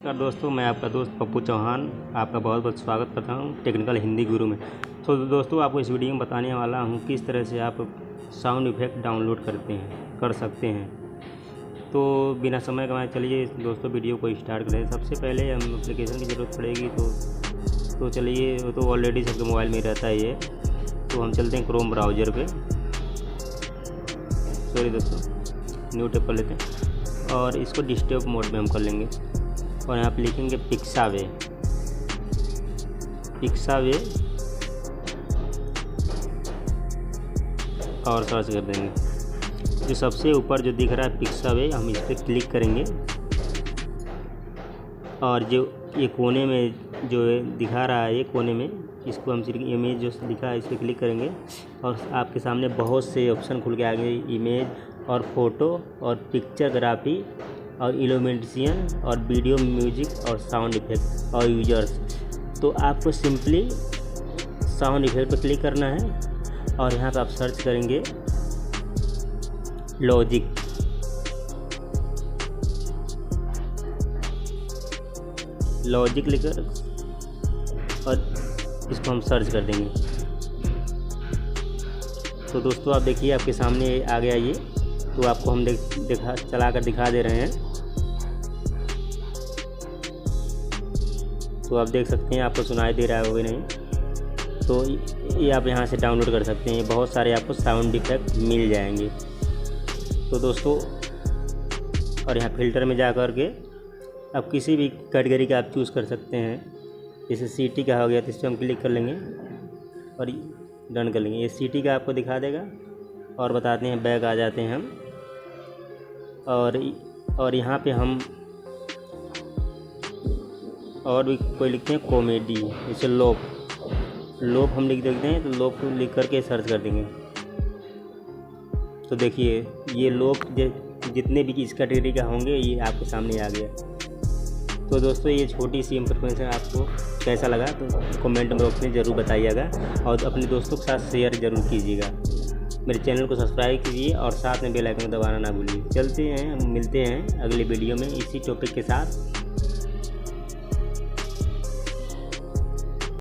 नमस्कार दोस्तों, मैं आपका दोस्त पप्पू चौहान आपका बहुत बहुत स्वागत करता हूं टेक्निकल हिंदी गुरु में। तो दोस्तों, आपको इस वीडियो में बताने वाला हूं किस तरह से आप साउंड इफ़ेक्ट डाउनलोड कर सकते हैं। तो बिना समय गंवाए चलिए दोस्तों वीडियो को स्टार्ट करें। सबसे पहले हम एप्लीकेशन की ज़रूरत पड़ेगी तो चलिए, वो तो ऑलरेडी सबके मोबाइल में रहता है ये। तो हम चलते हैं क्रोम ब्राउज़र पे। सॉरी दोस्तों, न्यू टैब कर लेते हैं और इसको डिस्टर्ब मोड में हम कर लेंगे और यहाँ पे लिखेंगे पिक्सावे और सर्च कर देंगे। जो सबसे ऊपर जो दिख रहा है पिक्सावे, हम इस पर क्लिक करेंगे और जो ये कोने में जो दिखा रहा है, ये कोने में इसको हम सिर्फ इमेज जो लिखा है इस पर क्लिक करेंगे और आपके सामने बहुत से ऑप्शन खुल के आ गए, इमेज और फोटो और पिक्चरग्राफी और इल्यूमिनेशन और वीडियो, म्यूजिक और साउंड इफ़ेक्ट और यूजर्स। तो आपको सिंपली साउंड इफ़ेक्ट पर क्लिक करना है और यहाँ पर आप सर्च करेंगे लॉजिक लिखकर और इसको हम सर्च कर देंगे। तो दोस्तों आप देखिए आपके सामने आ गया ये। तो आपको हम चला कर दिखा दे रहे हैं। तो आप देख सकते हैं, आपको सुनाई दे रहा है वो भी नहीं। तो ये आप यहाँ से डाउनलोड कर सकते हैं। बहुत सारे आपको साउंड इफ़ेक्ट मिल जाएंगे। तो दोस्तों, और यहाँ फ़िल्टर में जा कर के आप किसी भी कैटेगरी का आप चूज़ कर सकते हैं। जैसे सिटी का हो गया तो इस पर हम क्लिक कर लेंगे और डन कर लेंगे। ये सिटी का आपको दिखा देगा। और बताते हैं, बैक आ जाते हैं हम और यहाँ पे हम और भी कोई लिखते हैं कॉमेडी, जैसे लोप हम लिख देते हैं। तो लोप को लिख करके सर्च कर देंगे। तो देखिए ये लोप जितने भी इस कैटेगरी का होंगे ये आपके सामने आ गया। तो दोस्तों, ये छोटी सी इंफॉर्मेशन आपको कैसा लगा तो कमेंट बॉक्स में ज़रूर बताइएगा और अपने दोस्तों के साथ शेयर ज़रूर कीजिएगा। मेरे चैनल को सब्सक्राइब कीजिए और साथ में बेल आइकन दबाना ना भूलिए। चलते हैं, मिलते हैं अगले वीडियो में इसी टॉपिक के साथ।